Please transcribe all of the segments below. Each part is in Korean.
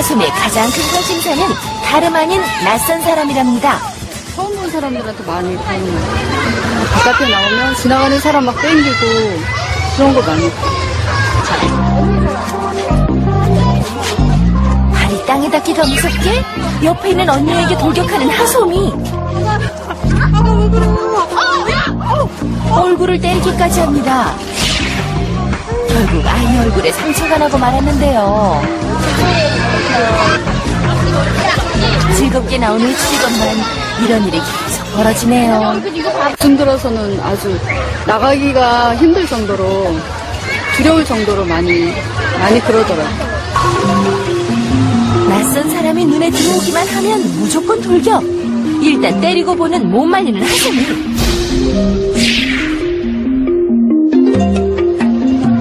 하솜의 가장 큰 관심사는 다름 아닌 낯선 사람이랍니다. 처음 본 사람들한테 많이 보는 거예요. 바깥에 나오면 지나가는 사람 막 땡기고 그런 거 많이 봐요. 발이 땅에 닿기가 무섭게 옆에 있는 언니에게 돌격하는 하솜이 얼굴을 때리기까지 합니다. 결국 아이 얼굴에 상처가 나고 말았는데요. 즐겁게 나오는 추리건만 이런 일이 계속 벌어지네요. 요즘 들어서는 아주 나가기가 힘들 정도로 두려울 정도로 많이 그러더라고요. 낯선 사람이 눈에 들어오기만 하면 무조건 돌격. 일단 때리고 보는 못 말리는 하솜이.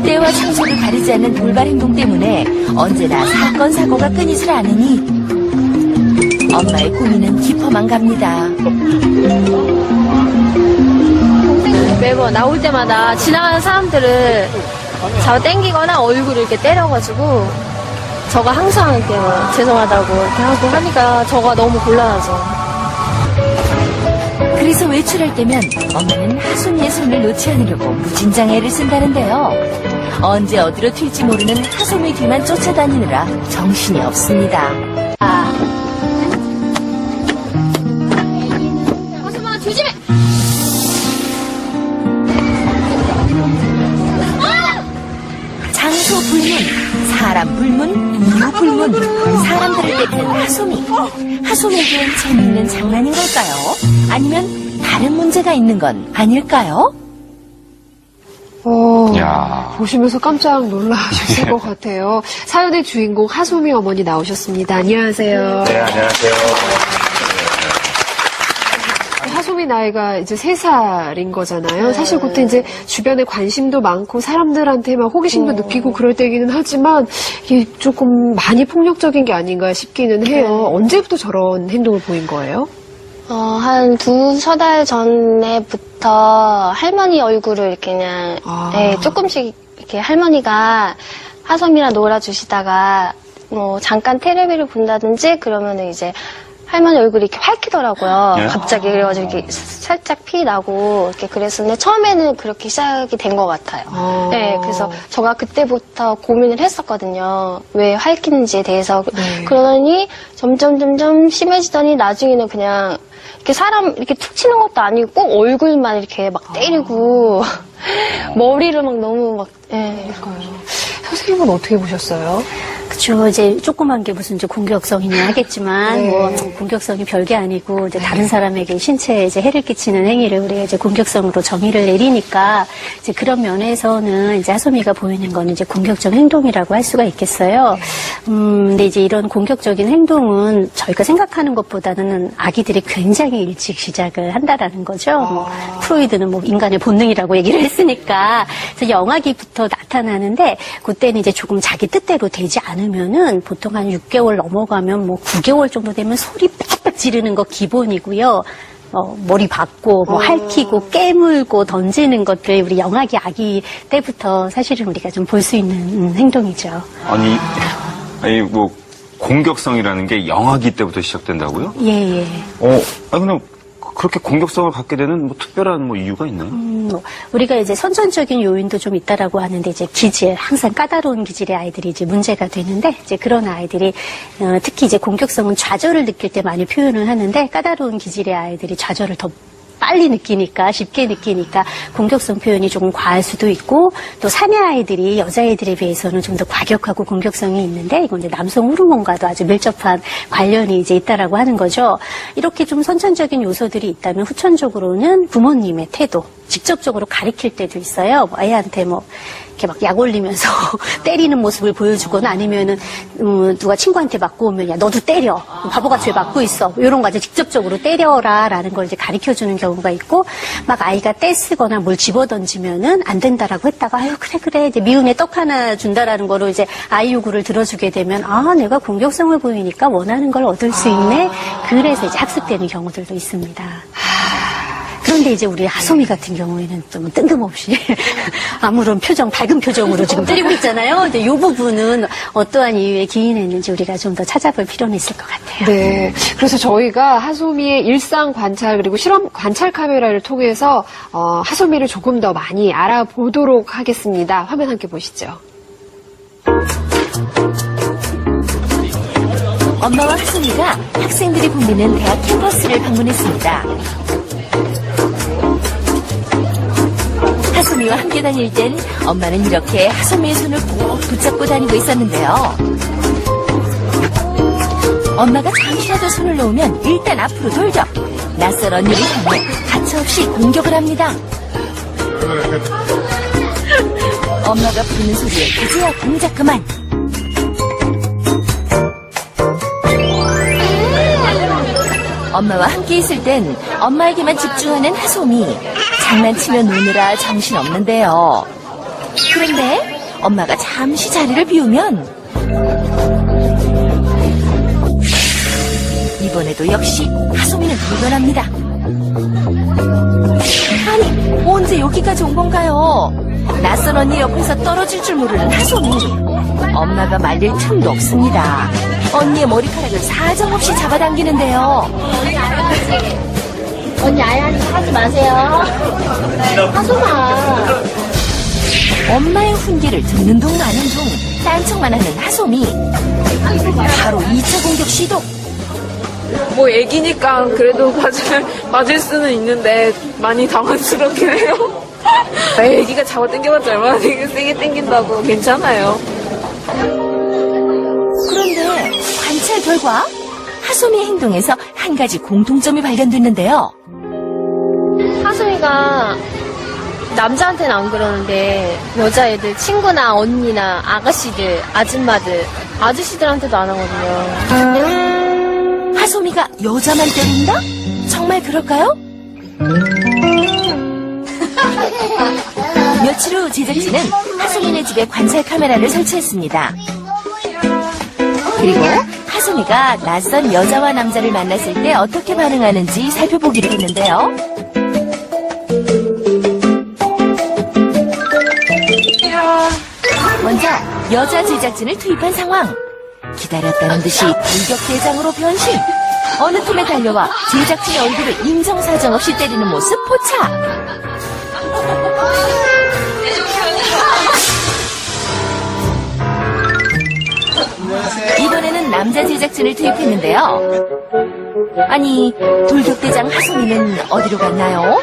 때와 장소를 가리지 않는 돌발 행동 때문에 언제나 사건 사고가 끊이질 않으니 엄마의 고민은 깊어만 갑니다. 매번 나올 때마다 지나가는 사람들을 잡아당기거나 얼굴을 이렇게 때려가지고 저가 항상 이렇게 뭐 죄송하다고 이렇게 하고 하니까 저가 너무 곤란하죠. 그래서 외출할 때면 엄마는 하솜이의 손을 놓지 않으려고 무진장 애를 쓴다는데요. 언제 어디로 튈지 모르는 하솜이 뒤만 쫓아다니느라 정신이 없습니다. 하솜아 조심해! 장소 불문, 사람 불문, 이유 불문, 사람들을 때리는 하솜이. 하솜에겐 재미있는 장난인 걸까요? 아니면 다른 문제가 있는 건 아닐까요? 보시면서 깜짝 놀라셨을 것 같아요. 사연의 주인공 하솜이 어머니 나오셨습니다. 안녕하세요. 네, 안녕하세요. 하솜이 나이가 이제 3살인 거잖아요. 사실 그때 이제 주변에 관심도 많고 사람들한테 막 호기심도 느끼고 그럴 때기는 하지만 이게 조금 많이 폭력적인 게 아닌가 싶기는 해요. 언제부터 저런 행동을 보인 거예요? 한 2-3달 전에부터 할머니 얼굴을 이렇게 그냥, 네, 조금씩 이렇게 할머니가 하솜이랑 놀아주시다가, 뭐, 잠깐 텔레비를 본다든지 그러면 이제 할머니 얼굴이 이렇게 밝히더라고요. 예? 갑자기. 그래가지고 이렇게 살짝 피 나고, 이렇게 그랬었는데 처음에는 그렇게 시작이 된 것 같아요. 네, 그래서 제가 그때부터 고민을 했었거든요. 왜 밝히는지에 대해서. 그러더니 점점 심해지더니 나중에는 그냥 이렇게 사람 이렇게 툭 치는 것도 아니고 꼭 얼굴만 이렇게 막 때리고 머리를 막 너무 막 선생님은 어떻게 보셨어요? 그쵸. 이제 조그만 게 무슨 이제 공격성이냐 하겠지만, 뭐, 공격성이 별게 아니고, 이제 다른 사람에게 신체에 이제 해를 끼치는 행위를 우리가 이제 공격성으로 정의를 내리니까, 이제 그런 면에서는 이제 하솜이가 보이는 거는 이제 공격적 행동이라고 할 수가 있겠어요. 근데 이제 이런 공격적인 행동은 저희가 생각하는 것보다는 아기들이 굉장히 일찍 시작을 한다라는 거죠. 뭐 프로이드는 뭐 인간의 본능이라고 얘기를 했으니까. 그래서 영아기부터 나타나는데, 그때는 이제 조금 자기 뜻대로 되지 않으면은 보통 한 6개월 넘어가면 뭐 9개월 정도 되면 소리 빽빽 지르는 거 기본이고요. 머리 박고, 뭐 핥히고, 깨물고, 던지는 것들 우리 영아기 아기 때부터 사실은 우리가 좀 볼 수 있는 행동이죠. 아니 뭐 공격성이라는 게 영아기 때부터 시작된다고요? 예. 근데 그렇게 공격성을 갖게 되는 뭐 특별한 뭐 이유가 있나요? 우리가 이제 선천적인 요인도 좀 있다라고 하는데 이제 기질, 항상 까다로운 기질의 아이들이 이제 문제가 되는데 이제 그런 아이들이 특히 이제 공격성은 좌절을 느낄 때 많이 표현을 하는데 까다로운 기질의 아이들이 좌절을 더 빨리 느끼니까, 쉽게 느끼니까 공격성 표현이 조금 과할 수도 있고, 또 사내 아이들이 여자아이들에 비해서는 좀 더 과격하고 공격성이 있는데, 이건 이제 남성 호르몬과도 아주 밀접한 관련이 이제 있다라고 하는 거죠. 이렇게 좀 선천적인 요소들이 있다면 후천적으로는 부모님의 태도, 직접적으로 가리킬 때도 있어요. 뭐 아이한테 뭐 이렇게 막 약 올리면서 때리는 모습을 보여주거나 아니면은 누가 친구한테 맞고 오면 야 너도 때려, 바보같이 왜 맞고 있어, 이런 거 이제 직접적으로 때려라라는 걸 이제 가르쳐주는 경우가 있고, 막 아이가 떼쓰거나 뭘 집어던지면은 안 된다라고 했다가 아유 그래 이제 미움의 떡 하나 준다라는 거로 이제 아이 요구를 들어주게 되면 아 내가 공격성을 보이니까 원하는 걸 얻을 수 있네. 그래서 이제 학습되는 경우들도 있습니다. 그럼 그런데 이제 우리 하소미 같은 경우에는 좀 뜬금없이 아무런 밝은 표정으로 지금 때리고 있잖아요. 근데 이 부분은 어떠한 이유에 기인했는지 우리가 좀 더 찾아볼 필요는 있을 것 같아요. 네. 그래서 저희가 하소미의 일상 관찰 그리고 실험 관찰 카메라를 통해서 하소미를 조금 더 많이 알아보도록 하겠습니다. 화면 함께 보시죠. 엄마와 하소미가 학생들이 붐비는 대학 캠퍼스를 방문했습니다. 하소미와 함께 다닐 땐 엄마는 이렇게 하소미의 손을 꼭 붙잡고 다니고 있었는데요. 엄마가 잠시라도 손을 놓으면 일단 앞으로 돌격. 낯선 언니를 향해 가차없이 공격을 합니다. 엄마가 부르는 소리에 그제야 공작 그만. 엄마와 함께 있을 땐 엄마에게만 집중하는 하소미. 장난치며 노느라 정신없는데요. 그런데 엄마가 잠시 자리를 비우면 이번에도 역시 하소미는 불변합니다. 아니, 언제 여기까지 온 건가요? 낯선 언니 옆에서 떨어질 줄 모르는 하소미. 엄마가 말릴 틈도 없습니다. 언니의 머리카락을 사정없이 잡아당기는데요. 언니 하지 마세요. 하소마. 엄마의 훈계를 듣는 둥 마는 둥 딴척만 하는 하소미. 바로 2차 공격 시도. 뭐 애기니까 그래도 맞을 수는 있는데 많이 당황스럽긴 해요. 애기가 잡아당겨봤자 얼마나 되게 세게 당긴다고. 괜찮아요. 그런데 관찰 결과 하소미의 행동에서 한 가지 공통점이 발견됐는데요. 하소미가 남자한테는 안 그러는데 여자애들 친구나 언니나 아가씨들, 아줌마들, 아저씨들한테도 안 하거든요. 하소미가 여자만 때린다? 정말 그럴까요? 며칠 후 제작진은 하소미네 집에 관찰 카메라를 설치했습니다. 그리고 하소미가 낯선 여자와 남자를 만났을 때 어떻게 반응하는지 살펴보기로 했는데요. 먼저 여자 제작진을 투입한 상황. 기다렸다는 듯이 공격대장으로 변신. 어느 틈에 달려와 제작진의 얼굴을 인정사정 없이 때리는 모습 포착. 이번에는 남자 제작진을 투입했는데요. 아니, 돌격대장 하소미는 어디로 갔나요?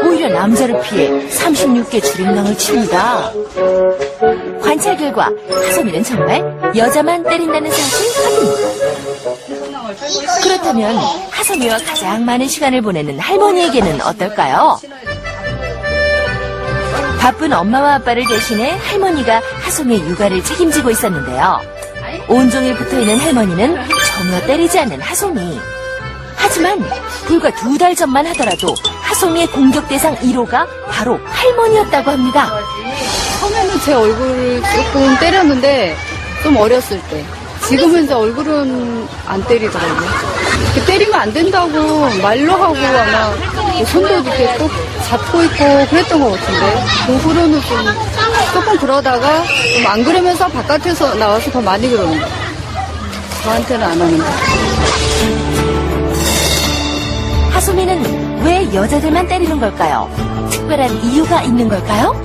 오히려 남자를 피해 36개 줄임강을 칩니다. 관찰 결과 하소미는 정말 여자만 때린다는 사실 확인. 그렇다면 하소미와 가장 많은 시간을 보내는 할머니에게는 어떨까요? 바쁜 엄마와 아빠를 대신해 할머니가 하소미의 육아를 책임지고 있었는데요. 온종일 붙어있는 할머니는 전혀 때리지 않는 하소미. 하지만 불과 2달 전만 하더라도 하소미의 공격 대상 1호가 바로 할머니였다고 합니다. 처음에는 제 얼굴을 조금 때렸는데 좀 어렸을 때. 지금은 이제 얼굴은 안 때리더라고요. 때리면 안 된다고 말로 하고 아마 손도 이렇게 꼭 잡고 있고 그랬던 것 같은데 그 후로는 조금 그러다가 좀 안 그러면서 바깥에서 나와서 더 많이 그러는 거예요. 저한테는 안 하는 거예요. 하소미는 왜 여자들만 때리는 걸까요? 특별한 이유가 있는 걸까요?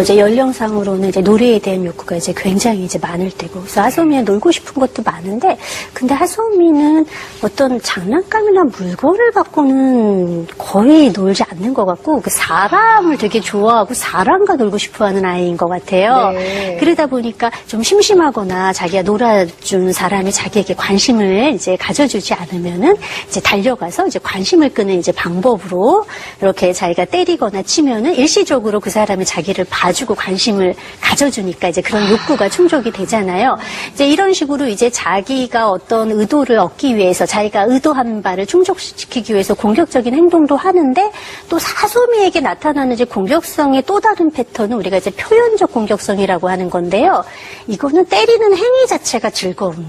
이제 연령상으로는 이제 노래에 대한 욕구가 이제 굉장히 이제 많을 때고, 그래서 하소미는 놀고 싶은 것도 많은데, 근데 하소미는 어떤 장난감이나 물건을 갖고는 거의 놀지 않는 것 같고, 그 사람을 되게 좋아하고 사람과 놀고 싶어 하는 아이인 것 같아요. 네. 그러다 보니까 좀 심심하거나 자기가 놀아준 사람이 자기에게 관심을 이제 가져주지 않으면은 이제 달려가서 이제 관심을 끄는 이제 방법으로 이렇게 자기가 때리거나 치면은 일시적으로 그 사람이 자기를 봐주고 관심을 가져주니까 이제 그런 욕구가 충족이 되잖아요. 이제 이런 식으로 이제 자기가 어떤 의도를 얻기 위해서 자기가 의도한 바를 충족시키기 위해서 공격적인 행동도 하는데 또 하소미에게 나타나는 이제 공격성의 또 다른 패턴은 우리가 이제 표현적 공격성이라고 하는 건데요. 이거는 때리는 행위 자체가 즐거운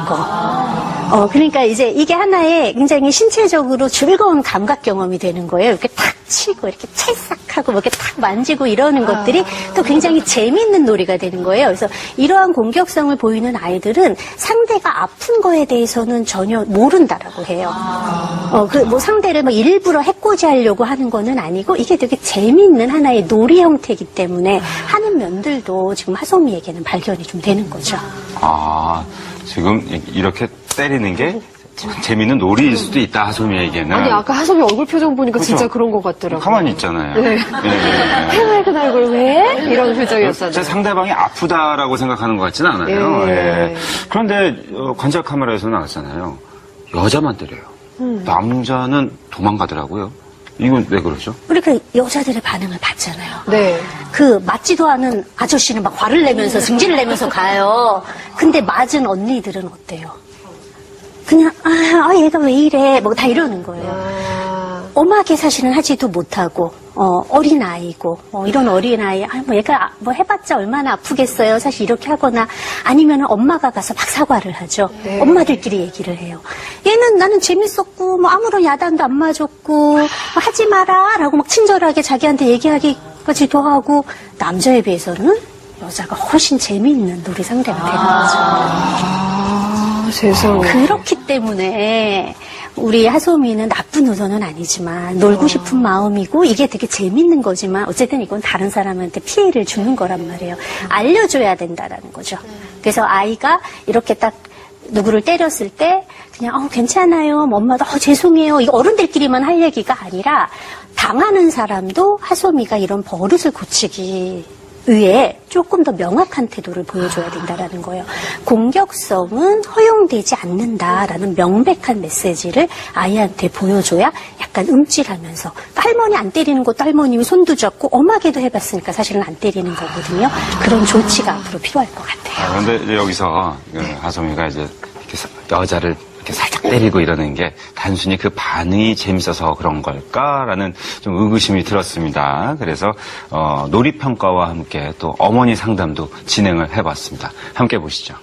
거. 그러니까 이제 이게 하나의 굉장히 신체적으로 즐거운 감각 경험이 되는 거예요. 이렇게 탁 치고, 이렇게 찰싹하고, 뭐 이렇게 탁 만지고 이러는 것들이 또 굉장히 재미있는 놀이가 되는 거예요. 그래서 이러한 공격성을 보이는 아이들은 상대가 아픈 거에 대해서는 전혀 모른다라고 해요. 뭐 상대를 뭐 일부러 해코지 하려고 하는 거는 아니고, 이게 되게 재미있는 하나의 놀이 형태이기 때문에 하는 면들도 지금 하소미에게는 발견이 좀 되는 거죠. 아, 지금 이렇게 때리는 게 재밌는 놀이일 수도 있다, 하소미에게는. 아니, 아까 하소미 얼굴 표정 보니까 그쵸? 진짜 그런 것 같더라고요. 가만히 있잖아요. 네. 해맑은 얼굴 왜? 이런 표정이었잖아요. 제 상대방이 아프다라고 생각하는 것 같지는 않아요. 예. 예. 그런데 관찰 카메라에서 나왔잖아요. 여자만 때려요. 남자는 도망가더라고요. 이건 왜 그러죠? 우리가 여자들의 반응을 봤잖아요. 네. 그 맞지도 않은 아저씨는 막 화를 내면서 승질을 내면서 가요. 근데 맞은 언니들은 어때요? 그냥 얘가 왜 이래 뭐 다 이러는 거예요. 엄하게 사실은 하지도 못하고 어린 아이고 이런 어린 아이 뭐 얘가 뭐 해봤자 얼마나 아프겠어요. 사실 이렇게 하거나 아니면 엄마가 가서 막 사과를 하죠. 네. 엄마들끼리 얘기를 해요. 얘는 나는 재밌었고 뭐 아무런 야단도 안 맞았고 뭐 하지 마라라고 막 친절하게 자기한테 얘기하기까지도 하고 남자에 비해서는 여자가 훨씬 재미있는 놀이 상대가 되는 거죠. 세상에. 그렇기 때문에 우리 하소미는 나쁜 의도는 아니지만 놀고 싶은 마음이고 이게 되게 재밌는 거지만 어쨌든 이건 다른 사람한테 피해를 주는 거란 말이에요. 알려줘야 된다라는 거죠. 그래서 아이가 이렇게 딱 누구를 때렸을 때 그냥 괜찮아요. 뭐 엄마도 죄송해요. 이거 어른들끼리만 할 얘기가 아니라 당하는 사람도 하소미가 이런 버릇을 고치기 위해 조금 더 명확한 태도를 보여줘야 된다라는 거예요. 공격성은 허용되지 않는다라는 명백한 메시지를 아이한테 보여줘야 약간 움찔하면서 할머니 안 때리는 것도 할머님이 손도 잡고 엄하게도 해봤으니까 사실은 안 때리는 거거든요. 그런 조치가 앞으로 필요할 것 같아요. 그런데 이제 여기서 하소미가 이제 이렇게 여자를 이렇게 살짝 때리고 이러는 게 단순히 그 반응이 재밌어서 그런 걸까라는 좀 의구심이 들었습니다. 그래서 놀이평가와 함께 또 어머니 상담도 진행을 해봤습니다. 함께 보시죠.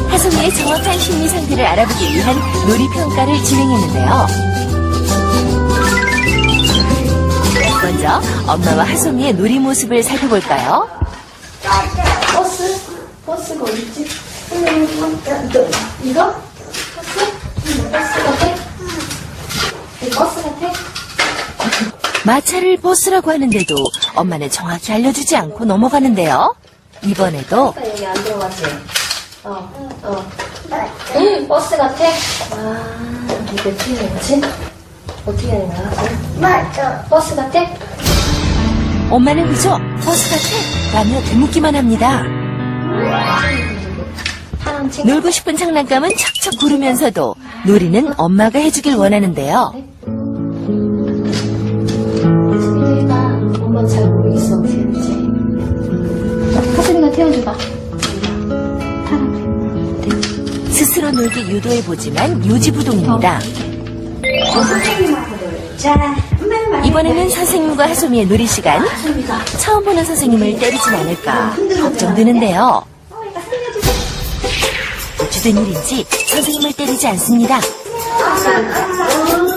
하소미의 정확한 심리 상태를 알아보기 위한 놀이평가를 진행했는데요. 먼저 엄마와 하소미의 놀이 모습을 살펴볼까요? 버스가 어딨지? 이거? 버스 같아? 이 버스 같아? 마차를 버스라고 하는데도 엄마는 정확히 알려주지 않고 넘어가는데요. 이번에도 여기 안 들어가지? 버스 같아? 이거 어떻게 하는 거지? 어떻게 하는 거야? 맞아. 버스 같아? 엄마는 그저 버스 같아 라며 되묻기만 합니다. 놀고 싶은 장난감은 척척 구르면서도 놀이는 엄마가 해주길 원하는데요. 수빈이가 엄마 잘 모르겠어. 어떻게 하는지. 하수빈이가 태워줘봐. 스스로 놀게 유도해보지만 요지부동입니다. 이번에는 선생님과 하소미의 놀이 시간. 처음 보는 선생님을 때리진 않을까 걱정되는데요. 어찌된 일인지 선생님을 때리지 않습니다.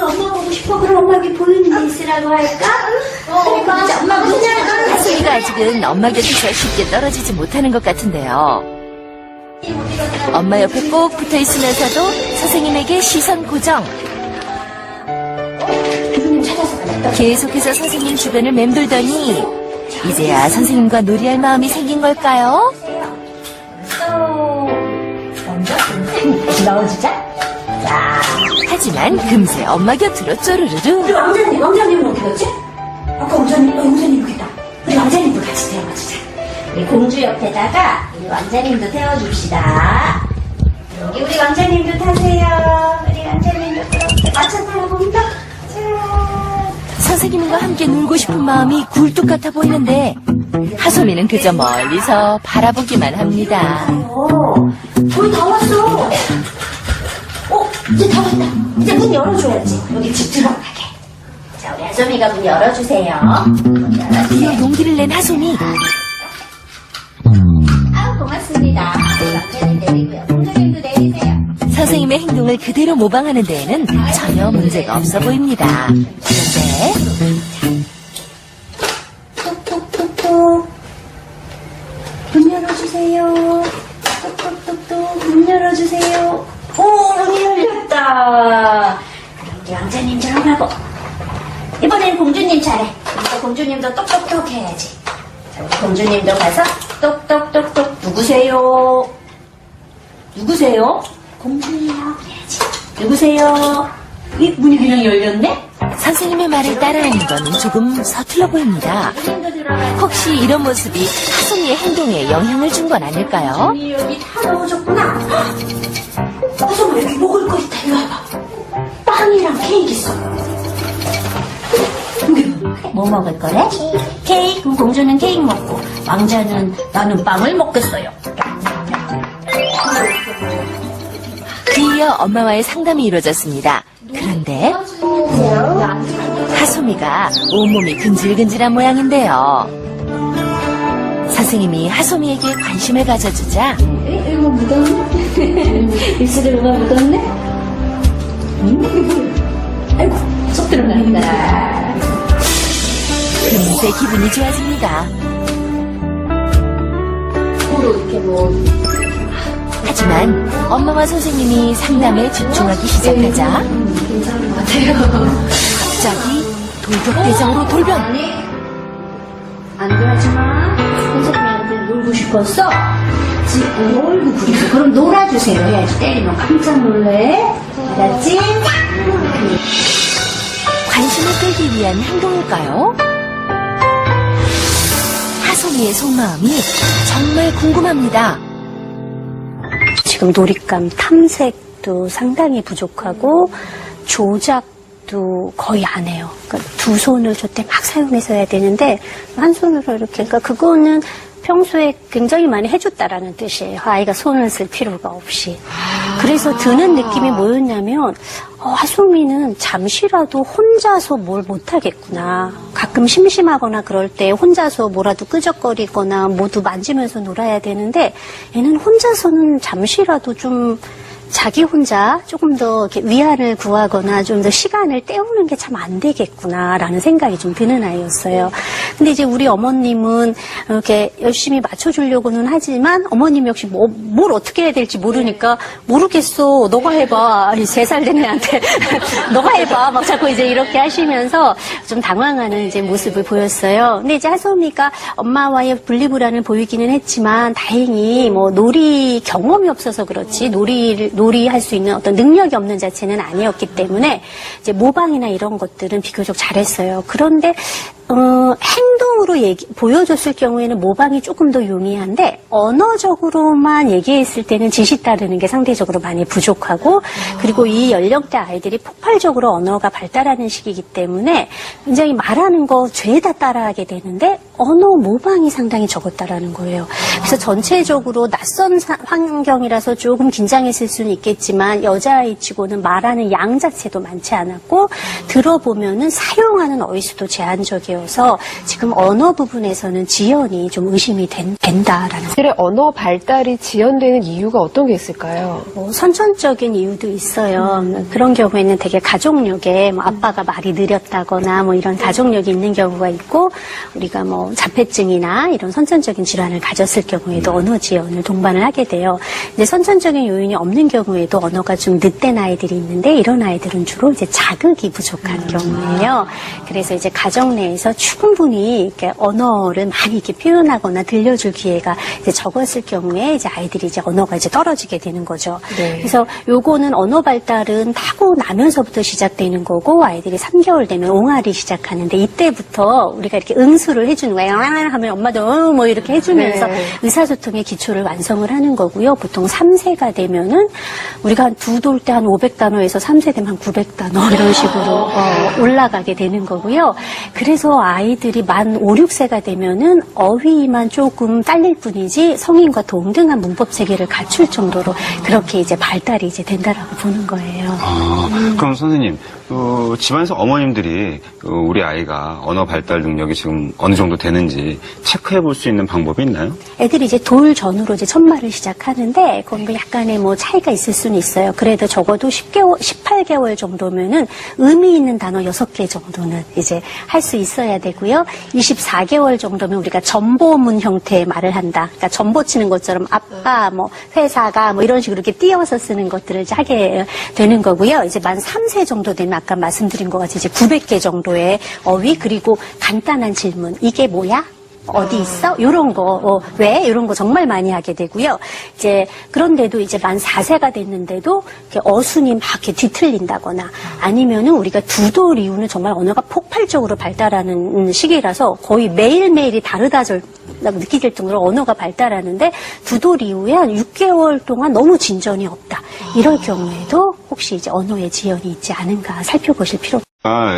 엄마 보고 싶어. 그럼 엄마에게 보이는 데 있으라고 할까? 엄마 문제 하소미가 아직은 엄마 곁에서 쉽게 떨어지지 못하는 것 같은데요. 엄마 옆에 꼭 붙어 있으면서도 선생님에게 시선 고정. 계속해서 선생님 주변을 맴돌더니 이제야 선생님과 놀이할 마음이 생긴 걸까요? 넣어주자. 하지만 금세 엄마 곁으로 쪼르르르. 왕자님은 어디 갔지? 아까 왕자님 여기 있다. 우리 왕자님도 같이 태워주자. 우리 공주 옆에다가 우리 왕자님도 태워줍시다. 여기 우리 왕자님도 타세요. 우리 왕자님도 그렇게 마차 타러봅니다. 선생님과 함께 놀고 싶은 마음이 굴뚝 같아 보이는데 하소미는 그저 멀리서 바라보기만 합니다. 거의 다 왔어. 이제 다 왔다. 이제 문 열어줘야지. 여기 집 들어가게. 자, 우리 하소미가 문 열어주세요. 드디어 용기를 낸 하소미. 고맙습니다. 남편님 내리고요. 공주님도 내리세요. 선생님의 행동을 그대로 모방하는 데에는 전혀 문제가 없어 보입니다. 그런데 톡톡톡톡. 문 열어주세요. 톡톡톡톡. 문 열어주세요. 오, 문이 열렸다. 그럼 우리 왕자님처럼 하고. 이번엔 공주님 차례. 그러니까 공주님도 똑똑똑 해야지. 자, 우리 공주님도 가서 똑똑똑똑. 누구세요? 누구세요? 공주예요. 그래야지. 누구세요? 이 문이 그냥 열렸네? 선생님의 말을 따라하는 건 조금 서툴러 보입니다. 공주님도 들어가요. 혹시 이런 모습이 하솜이의 행동에 영향을 준 건 아닐까요? 언니 여기 다 넣어줬구나. 하솜아 여기 먹을 거 있다. 이리 와봐. 빵이랑 케이크 있어. 뭐 먹을 거래? 케이크. 그럼 공주는 케이크 먹고 왕자는 나는 빵을 먹겠어요. 뒤이어 엄마와의 상담이 이루어졌습니다. 그런데 하솜이가 온몸이 근질근질한 모양인데요. 선생님이 하솜이에게 관심을 가져주자 이거 묻었네? 입술에 뭐가 묻었네? 아이고 쏙 들어간다. 금세 기분이 좋아집니다. 이렇게 뭐 하지만 엄마와 선생님이 상담에 집중하기 시작하자 괜찮은 것 같아요. 갑자기 돌격대장으로 돌변. 안 그러지 마. 선생님한테 놀고 싶었어? 지금 놀고 그랬어. 그럼 놀아주세요 해야지. 때리면 깜짝 놀래. 알았지? 관심을 끌기 위한 행동일까요? 하솜이의 속마음이 정말 궁금합니다. 지금 놀잇감 탐색도 상당히 부족하고 조작도 거의 안 해요. 그러니까 두 손을 저때 막 사용해서 해야 되는데 한 손으로 이렇게. 그러니까 그거는 평소에 굉장히 많이 해줬다라는 뜻이에요. 아이가 손을 쓸 필요가 없이. 그래서 드는 느낌이 뭐였냐면 하솜이는 잠시라도 혼자서 뭘 못하겠구나. 가끔 심심하거나 그럴 때 혼자서 뭐라도 끄적거리거나 모두 만지면서 놀아야 되는데 얘는 혼자서는 잠시라도 좀 자기 혼자 조금 더 이렇게 위안을 구하거나 좀 더 시간을 때우는 게 참 안 되겠구나라는 생각이 좀 드는 아이였어요. 근데 이제 우리 어머님은 이렇게 열심히 맞춰주려고는 하지만 어머님 역시 뭘 어떻게 해야 될지 모르니까 모르겠어. 너가 해봐. 아니 3살 된 애한테 너가 해봐. 막 자꾸 이제 이렇게 하시면서 좀 당황하는 이제 모습을 보였어요. 근데 이제 하솜이가 엄마와의 분리불안을 보이기는 했지만 다행히 뭐 놀이 경험이 없어서 그렇지 놀이할 수 있는 어떤 능력이 없는 자체는 아니었기 때문에 이제 모방이나 이런 것들은 비교적 잘했어요. 그런데 행동으로 보여줬을 경우에는 모방이 조금 더 용이한데 언어적으로만 얘기했을 때는 지시 따르는 게 상대적으로 많이 부족하고 그리고 이 연령대 아이들이 폭발적으로 언어가 발달하는 시기이기 때문에 굉장히 말하는 거 죄다 따라하게 되는데 언어 모방이 상당히 적었다라는 거예요. 그래서 전체적으로 낯선 환경이라서 조금 긴장했을 수는 있겠지만 여자아이 치고는 말하는 양 자체도 많지 않았고 들어보면은 사용하는 어휘수도 제한적이어서 지금 언어 부분에서는 지연이 좀 의심이 된다라는. 아이들의 언어 발달이 지연되는 이유가 어떤 게 있을까요? 선천적인 이유도 있어요. 그런 경우에는 되게 가족력에 아빠가 말이 느렸다거나 이런 가족력이 있는 경우가 있고 우리가 자폐증이나 이런 선천적인 질환을 가졌을 경우에도 언어 지연을 동반을 하게 돼요. 근데 선천적인 요인이 없는 경우에도 언어가 좀 늦된 아이들이 있는데 이런 아이들은 주로 이제 자극이 부족한 경우예요. 그래서 이제 가정 내에서 충분히 이렇게 언어를 많이 이렇게 표현하거나 들려줄 기회가 이제 적었을 경우에 이제 아이들이 이제 언어가 이제 떨어지게 되는 거죠. 네. 그래서 요거는 언어 발달은 타고 나면서부터 시작되는 거고 아이들이 3개월 되면 옹알이 시작하는데 이때부터 우리가 이렇게 응수를 해주는 거예요. 하면 엄마도 이렇게 해주면서 네. 의사소통의 기초를 완성을 하는 거고요. 보통 3세가 되면은 우리가 한 2돌 때 한 500단어에서 3세 되면 한 900단어 이런 식으로 올라가게 되는 거고요. 그래서 아이들이 만 5, 6세가 되면은 어휘만 조금 딸릴 뿐이지 성인과 동등한 문법 체계를 갖출 정도로 그렇게 이제 발달이 이제 된다라고 보는 거예요. 그럼 선생님, 집안에서 어머님들이 우리 아이가 언어 발달 능력이 지금 어느 정도 되는지 체크해 볼 수 있는 방법이 있나요? 애들이 이제 돌 전후로 이제 첫말을 시작하는데, 그건 뭐 약간의 뭐 차이가 있을 수는 있어요. 그래도 적어도 18개월 정도면은 의미 있는 단어 6개 정도는 이제 할 수 있어야 되고요. 24개월 정도면 우리가 전보문 형태의 말을 한다. 그러니까 전보 치는 것처럼 아빠, 뭐 회사가 뭐 이런 식으로 이렇게 띄어서 쓰는 것들을 이제 하게 되는 거고요. 이제 만 3세 정도 되면 아까 말씀드린 것 같이 이제 900개 정도의 어휘, 그리고 간단한 질문. 이게 뭐야? 어디 있어? 요런 거, 왜? 이런 거 정말 많이 하게 되고요. 이제, 그런데도 이제 만 4세가 됐는데도 이렇게 어순이 막 이렇게 뒤틀린다거나 아니면은 우리가 두 돌 이후는 정말 언어가 폭발적으로 발달하는 시기라서 거의 매일매일이 다르다 느낄 정도로 언어가 발달하는데 두 돌 이후에 한 6개월 동안 너무 진전이 없다. 이럴 경우에도 혹시 이제 언어의 지연이 있지 않은가 살펴보실 필요가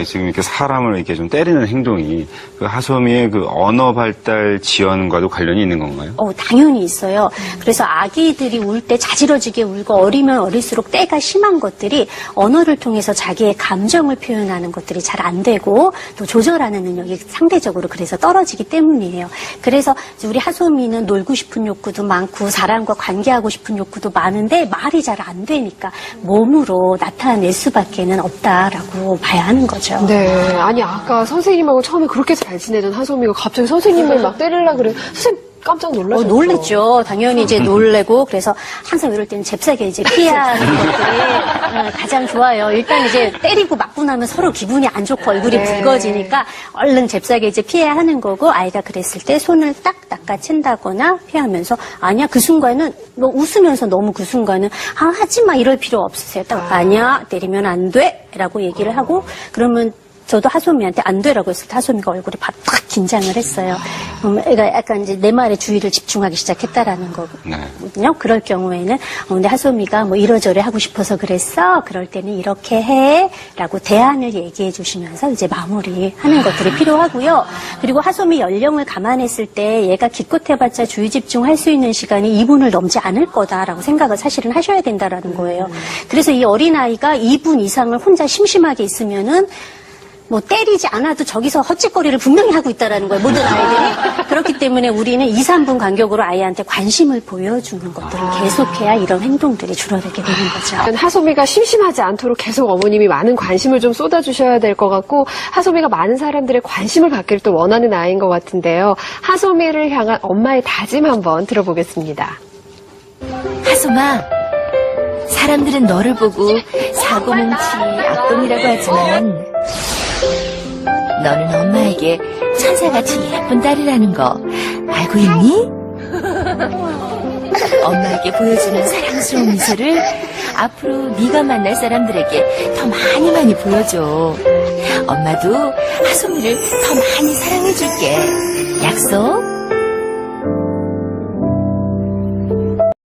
지금 이렇게 사람을 이렇게 좀 때리는 행동이 그 하소미의 그 언어 발달 지연과도 관련이 있는 건가요? 당연히 있어요. 그래서 아기들이 울 때 자지러지게 울고 어리면 어릴수록 때가 심한 것들이 언어를 통해서 자기의 감정을 표현하는 것들이 잘 안 되고 또 조절하는 능력이 상대적으로 그래서 떨어지기 때문이에요. 그래서 우리 하소미는 놀고 싶은 욕구도 많고 사람과 관계하고 싶은 욕구도 많은데 말이 잘 안 되니까 몸으로 나타낼 수밖에는 없다라고 봐야 하는 거죠. 네. 아니, 아까 선생님하고 처음에 그렇게 잘 지내던 하소미가 갑자기 선생님을 막 때리려고 그래. 선생님 깜짝 놀라셨죠? 놀랬죠. 당연히 이제 놀래고, 그래서 항상 이럴 때는 잽싸게 이제 피하는 것들이 가장 좋아요. 일단 이제 때리고 맞고 나면 서로 기분이 안 좋고 얼굴이 붉어지니까 얼른 잽싸게 이제 피해야 하는 거고, 아이가 그랬을 때 손을 딱 낚아챈다거나 피하면서, 아니야, 그 순간은, 뭐 웃으면서 너무 그 순간은, 하지 마, 이럴 필요 없으세요. 딱, 아니야, 때리면 안 돼. 라고 얘기를 하고, 그러면 저도 하소미한테 안 되라고 했을 때 하소미가 얼굴이 팍 긴장을 했어요. 애가 약간 이제 내 말에 주의를 집중하기 시작했다라는 거거든요. 그럴 경우에는 근데 하소미가 뭐 이러저러 하고 싶어서 그랬어. 그럴 때는 이렇게 해. 라고 대안을 얘기해 주시면서 이제 마무리하는 것들이 필요하고요. 그리고 하소미 연령을 감안했을 때 얘가 기껏 해봤자 주의 집중할 수 있는 시간이 2분을 넘지 않을 거다라고 생각을 사실은 하셔야 된다라는 거예요. 그래서 이 어린아이가 2분 이상을 혼자 심심하게 있으면은 뭐 때리지 않아도 저기서 헛짓거리를 분명히 하고 있다라는 거예요. 모든 아이들이. 그렇기 때문에 우리는 2, 3분 간격으로 아이한테 관심을 보여주는 것들을 계속해야 이런 행동들이 줄어들게 되는 거죠. 하소미가 심심하지 않도록 계속 어머님이 많은 관심을 좀 쏟아주셔야 될 것 같고, 하소미가 많은 사람들의 관심을 받기를 또 원하는 아이인 것 같은데요. 하소미를 향한 엄마의 다짐 한번 들어보겠습니다. 하소마, 사람들은 너를 보고 사고뭉치, 악동이라고 하지만 너는 엄마에게 천사같이 예쁜 딸이라는 거 알고 있니? 엄마에게 보여주는 사랑스러운 미소를 앞으로 네가 만날 사람들에게 더 많이 보여줘. 엄마도 하소미를 더 많이 사랑해줄게. 약속?